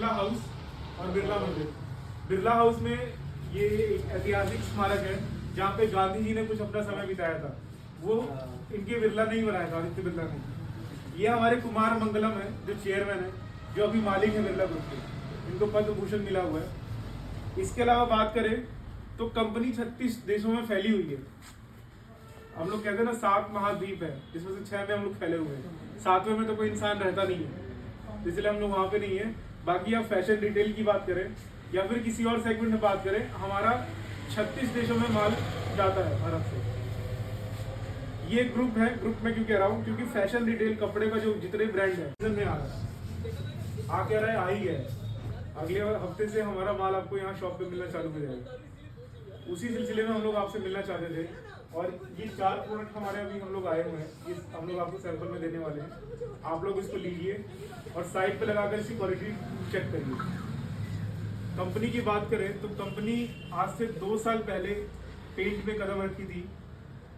Birla house और बिरला मंदिर। Birla house में ये एक ऐतिहासिक स्मारक है जहाँ पे गांधी जी ने कुछ अपना समय बिताया था, वो इनके बिरला नहीं बनाया था, आदित्य बिरला ने। ये हमारे कुमार मंगलम है जो चेयरमैन है, जो अभी मालिक है बिरला ग्रुप के, इनको पद्म भूषण मिला हुआ है। इसके अलावा बात करें तो कंपनी 36 देशों में फैली हुई है। हम लोग कहते हैं ना 7 महाद्वीप है, जिसमें से 6 में हम लोग फैले हुए हैं, 7वें में तो कोई इंसान रहता नहीं है, इसलिए हम लोग वहाँ पे नहीं है। बाकी आप फैशन रिटेल की बात करें या फिर किसी और सेगमेंट में बात करें, हमारा 36 देशों में माल जाता है भारत से। ये ग्रुप है, ग्रुप में क्यों कह रहा हूँ, क्योंकि फैशन रिटेल कपड़े का जो जितने ब्रांड है में आ क्या रहा है, आ ही गया है। अगले हफ्ते से हमारा माल आपको यहाँ शॉप पे मिलना चालू हो जाएगा। उसी सिलसिले में हम लोग आपसे मिलना चाहते थे, और ये 4 प्रोडक्ट हमारे अभी हम लोग आए हुए हैं, ये हम लोग आपको सैंपल में देने वाले हैं। आप लोग इसको लीजिए और साइड पे लगाकर इसकी क्वालिटी चेक करिए। कंपनी की बात करें तो कंपनी आज से 2 साल पहले पेंट में कदम रखी थी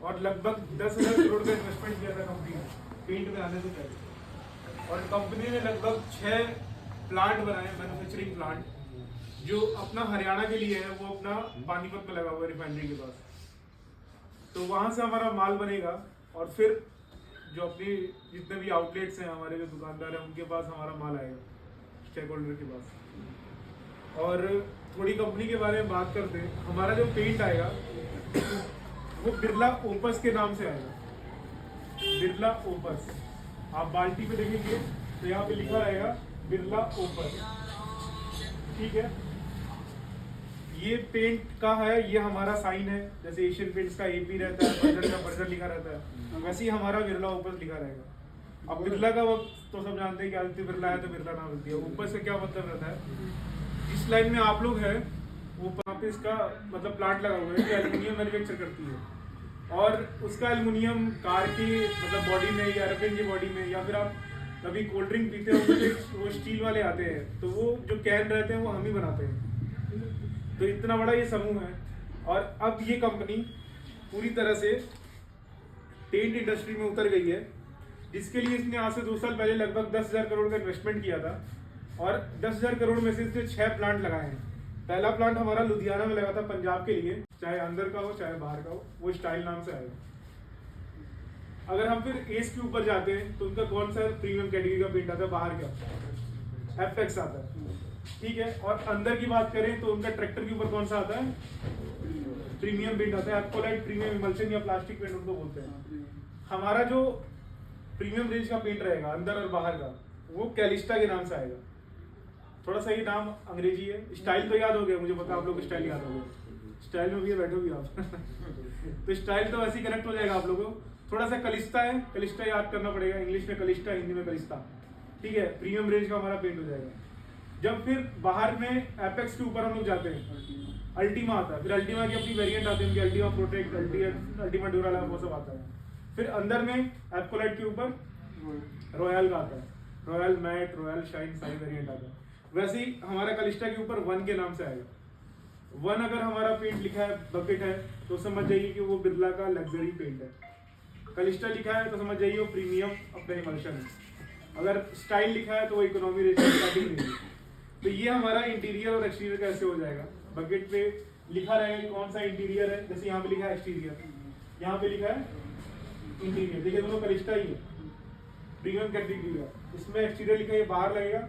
और लगभग 10,000 करोड़ का इन्वेस्टमेंट किया था कंपनी ने पेंट में आने से पहले। और कंपनी ने लगभग 6 प्लांट बनाए, मैन्युफैक्चरिंग प्लांट, जो अपना हरियाणा के लिए है, वो अपना पानीपत में लगा हुआ है रिफाइनरी के पास। तो वहाँ से हमारा माल बनेगा और फिर जो अपनी जितने भी आउटलेट्स हैं, हमारे जो दुकानदार हैं, उनके पास हमारा माल आएगा, स्टेक होल्डर के पास। और थोड़ी कंपनी के बारे में बात करते हैं, हमारा जो पेंट आएगा वो बिरला ओपस के नाम से आएगा, बिरला ओपस। आप बाल्टी पे देखेंगे तो यहाँ पे लिखा रहेगा बिरला ओपस, ठीक है। ये पेंट का है, ये हमारा साइन है, जैसे एशियन पेंट्स का एपी रहता है, बर्जर का बर्जर लिखा रहता है, वैसे ही हमारा बिरला ओपस लिखा रहेगा। अब बिरला का वक्त तो सब जानते हैं कि आदित्य बिरला है तो बिरला नाम रख दिया। ओपस का क्या मतलब रहता है, इस लाइन में आप लोग हैं वो वहाँ पे इसका मतलब प्लांट लगा हुआ है जो एल्युमिनियम मैन्युफैक्चर करती है, और उसका एल्युमिनियम कार की मतलब बॉडी में या एरोप्लेन की बॉडी में, या फिर आप कभी कोल्ड ड्रिंक पीते हो तो वो स्टील वाले आते हैं, तो वो जो कैन रहते हैं वो हम ही बनाते हैं। तो इतना बड़ा ये समूह है। और अब ये कंपनी पूरी तरह से पेंट इंडस्ट्री में उतर गई है, जिसके लिए इसने आज से 2 साल पहले लगभग 10,000 करोड़ का इन्वेस्टमेंट किया था, और 10,000 करोड़ में से इसने 6 प्लांट लगाए हैं। पहला प्लांट हमारा लुधियाना में लगा था पंजाब के लिए, चाहे अंदर का हो चाहे बाहर का हो, वो स्टाइल नाम से आएगा। अगर हम फिर एस के ऊपर जाते हैं तो उनका कौन सा प्रीमियम कैटेगरी का पेंट आता है, बाहर का एफएक्स आता है, ठीक है। और अंदर की बात करें तो उनका ट्रैक्टर के ऊपर कौन सा आता है, प्रीमियम पेंट आता है, एप्कोलाइट प्रीमियम इमल्शन या प्लास्टिक पेंट उनको बोलते हैं। हमारा जो प्रीमियम रेंज का पेंट रहेगा अंदर और बाहर का, वो कैलिस्टा के नाम से आएगा। थोड़ा सा ये नाम अंग्रेजी है, स्टाइल तो याद हो गया, मुझे पता आप लोग स्टाइल याद हो गया, स्टाइल में भी बैठो भी आप तो स्टाइल तो वैसे ही कनेक्ट हो जाएगा आप लोगों को। थोड़ा सा कलिस्ता है, कलिस्टा याद करना पड़ेगा, इंग्लिश में कलिस्टा, हिंदी में कलिस्ता, ठीक है। प्रीमियम रेंज का हमारा पेंट हो जाएगा। जब फिर बाहर में एपेक्स के ऊपर हम लोग जाते हैं, अल्टीमा आता है, फिर अल्टीमा की अपनी वेरिएंट आते हैं, अल्टीमा प्रोटेक्ट, अल्टीमा ड्यूराला, वो सब आता है। फिर अंदर में एप्कोलाइट के ऊपर रॉयल का आता है, रॉयल मैट, रॉयल शाइन, सारी वेरिएंट आता है। वैसे ही हमारा कलिस्टा के ऊपर 1 के नाम से आएगा। 1 अगर हमारा पेंट लिखा है, बकेट है, तो समझ जाइए कि वो बिरला का लग्जरी पेंट है। कलिस्टा लिखा है तो समझ जाइए वो प्रीमियम अपना इमल्शन है। अगर स्टाइल लिखा है तो वो इकोनॉमी रेंज स्टार्टिंग रेंज है। तो ये हमारा इंटीरियर और एक्सटीरियर कैसे हो जाएगा, बकेट पे लिखा रहेगा कि कौन सा इंटीरियर है, जैसे यहाँ पे लिखा है एक्सटीरियर, यहाँ पे लिखा है इंटीरियर, देखिए दोनों कलिस्टा ही है, प्रीमियम कैटेगरी का। इसमें एक्सटीरियर लिखा है, ये बाहर लगेगा,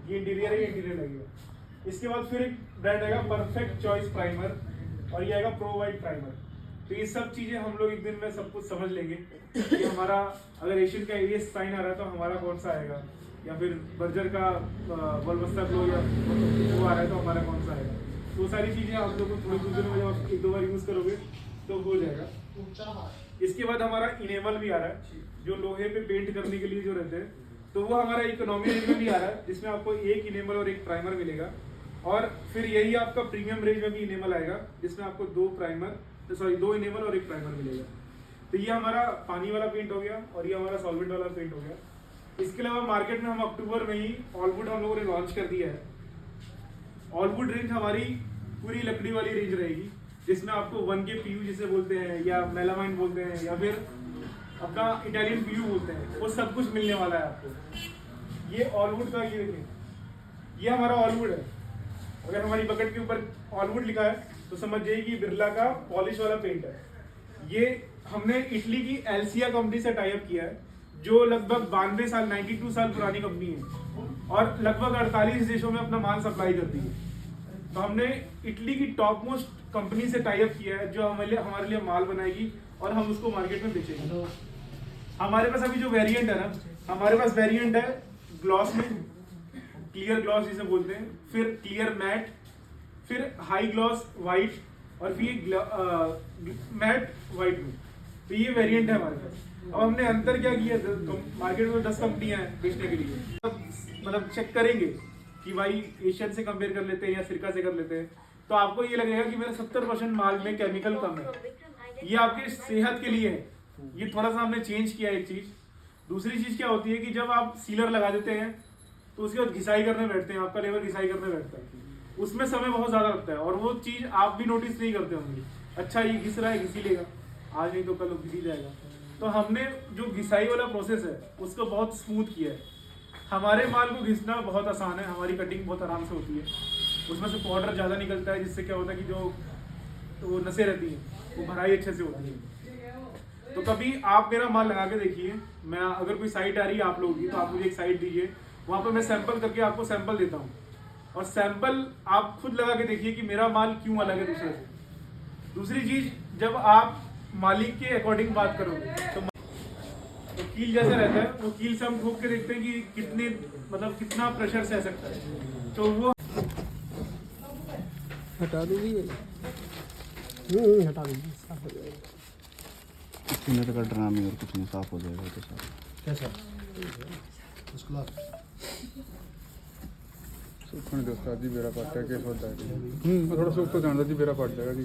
ये इंटीरियर है, ये इंटीरियर लगेगा। इसके बाद फिर एक ब्रांड आएगा परफेक्ट चॉइस प्राइमर, और ये आएगा प्रो वाइट प्राइमर। तो ये सब चीजें हम लोग एक दिन में सब कुछ समझ लेंगे कि हमारा अगर एशियन का एस साइन आ रहा है तो हमारा कौन सा आएगा, या फिर बर्जर का वलबस्ता ग्लो या वो आ रहा है तो हमारा कौन सा आएगा। तो सारी चीजें आप लोग को थोड़ी कुछ दिनों में जब 1-2 बार यूज करोगे तो हो जाएगा। इसके बाद हमारा इनेमल भी आ रहा है, जो लोहे पे पेंट करने के लिए जो रहते हैं, तो वो हमारा इकोनॉमी रेंज में भी आ रहा है, जिसमें आपको 1 इनेमल और 1 प्राइमर मिलेगा। और फिर यही आपका प्रीमियम रेंज में भी इनेमल आएगा, जिसमें आपको 2 इनेमल और 1 प्राइमर मिलेगा। तो ये हमारा पानी वाला पेंट हो गया, और ये हमारा सॉल्वेंट वाला पेंट हो गया। इसके अलावा मार्केट में हम अक्टूबर में ही ऑलवुड हम लोगों ने लॉन्च कर दिया है। ऑलवुड रेंज हमारी पूरी लकड़ी वाली रेंज रहेगी, जिसमें आपको 1 के पीयू जिसे बोलते हैं, या मेलामाइन बोलते हैं, या फिर अपना इटालियन पीयू बोलते हैं, वो सब कुछ मिलने वाला है आपको। ये ऑलवुड का ये देखिए, ये हमारा ऑलवुड है। अगर हमारी बकेट के ऊपर ऑलवुड लिखा है तो समझ जाइए कि बिरला का पॉलिश वाला पेंट है। ये हमने इटली की एल्सिया कंपनी से टाई अप किया है, जो लगभग 92 साल 92 साल पुरानी कंपनी है और लगभग 48 देशों में अपना माल सप्लाई करती है। तो हमने इटली की टॉप मोस्ट कंपनी से टाई अप किया है, जो हमारे लिए माल बनाएगी और हम उसको मार्केट में बेचेंगे। हमारे पास अभी जो वेरिएंट है ना, हमारे पास वेरिएंट है ग्लॉस में, क्लियर ग्लॉस जिसे बोलते हैं, फिर क्लियर मैट, फिर हाई ग्लॉस वाइट और फिर मैट वाइट में। तो ये वेरिएंट है हमारे पास। अब हमने अंतर क्या किया, मार्केट में 10 कंपनियां हैं बेचने के लिए, मतलब चेक करेंगे कि भाई एशियन से कंपेयर कर लेते हैं या सिरका से कर लेते हैं, तो आपको ये लगेगा कि मेरा 70% माल में केमिकल कम है। ये आपके सेहत के लिए है। ये थोड़ा सा हमने चेंज किया एक चीज। दूसरी चीज क्या होती है कि जब आप सीलर लगा देते हैं तो उसके बाद घिसाई करने बैठते हैं, आपका लेबर घिसाई करने बैठता है, उसमें समय बहुत ज्यादा लगता है और वो चीज आप भी नोटिस नहीं करते होंगे। अच्छा ये घिस रहा है, घिसी लेगा, आज नहीं तो कल घिसी जाएगा। तो हमने जो घिसाई वाला प्रोसेस है उसको बहुत स्मूथ किया है। हमारे माल को घिसना बहुत आसान है, हमारी कटिंग बहुत आराम से होती है, उसमें से पाउडर ज़्यादा निकलता है, जिससे क्या होता है कि जो वो नसें रहती हैं वो भराई अच्छे से होती है। तो कभी आप मेरा माल लगा के देखिए, मैं अगर कोई साइट आ रही है आप लोगों की तो आप मुझे एक साइट दीजिए, वहाँ पर मैं सैंपल करके आपको सैंपल देता हूँ और सैंपल आप खुद लगा के देखिए कि मेरा माल क्यों अलग है दूसरे से। दूसरी चीज़, जब आप मालिक के अकॉर्डिंग बात करोगे तो कील जैसा रहता है, वो कील से हम ठोक के देखते हैं कि कितने मतलब कितना प्रेशर सह सकता है, तो वो हटा दीजिए। हटा दीजिए, साफ हो जाएगा। कुछ मिनट का ड्रामे और कुछ नहीं, साफ हो जाएगा तो साफ। कैसा उसको सुखने दोस्ता जी मेरा पार्ट है कैसे होता है थोड़ा सुख तो जानता जी मेरा पार्ट जाएगा जी।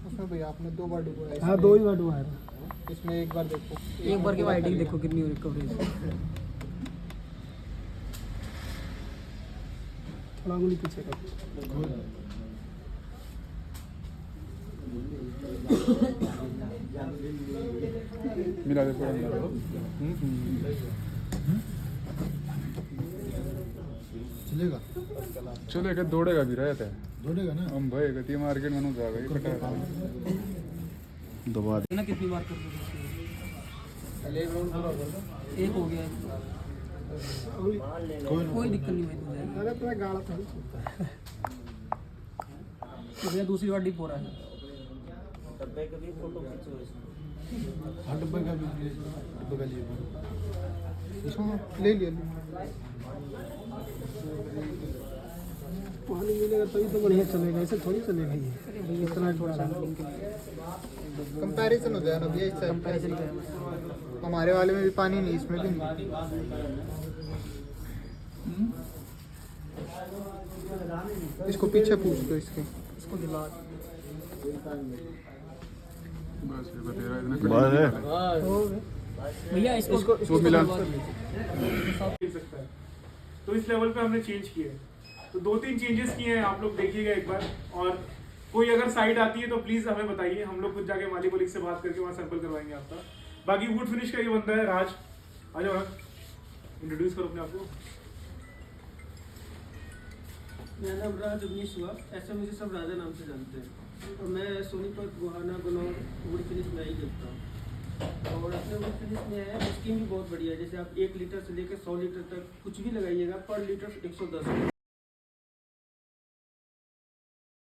उसमें भैया आपने 2 बार डुबोया। हाँ 2 ही बार डुबाया था। इसमें एक बार देखो, एक बार की वाइटिंग देखो कितनी हो रही कवरेज। थोड़ा उंगली पीछे कर। मिला दे पूरा चलेगा चलेगा, दौड़ेगा भी रहता है, दौड़ेगा ना। हम भाई गति मार्केट में नहीं जाएगा, ये कटा दबा दे। ना कितनी बार कर लो, एक हो गया, कोई दिक्कत नहीं भाई। अरे पूरा गाड़ा था। तो भैया दूसरी बार डिप हो रहा है। हाँ डब्बे का भी, डब्बे का लिए इसमें ले लिया। पानी मिलेगा तभी तो बढ़िया चलेगा, ऐसे थोड़ी चलेगा ये। इतना थोड़ा सा कंपैरिजन हो जाए ना भैया, इससे कंपैरिजन करें। हमारे वाले में भी पानी नहीं, इसमें भी नहीं। इसको पीछे पूछ दो, इसको दिला बस ये बतेरा इतना बस है। भैया इसको तो मिला मिल सकता है। तो इस लेवल पे हमने चेंज किए हैं। तो 2-3 चेंजेस किए हैं, आप लोग देखिएगा एक बार। और कोई अगर साइड आती है तो प्लीज हमें बताइए, हम लोग खुद जाके मालिक वालिक से बात करके वहाँ सैंपल करवाएंगे आपका। बाकी वुड फिनिश का ये बंदा है राज, आ जाओ इंट्रोड्यूस करो अपने आप को। मेरा नाम राज अवनीश हुआ, ऐसा मुझे सब राजा नाम से जानते हैं। और मैं सोनीपत, गोहाना, गनौर वुड फिनिश में ही करता हूँ। और अपने वुड फिनिश में है स्कीम भी बहुत बढ़िया है। जैसे आप 1 लीटर से लेकर 100 लीटर तक कुछ भी लगाइएगा, पर लीटर 110 रुपये।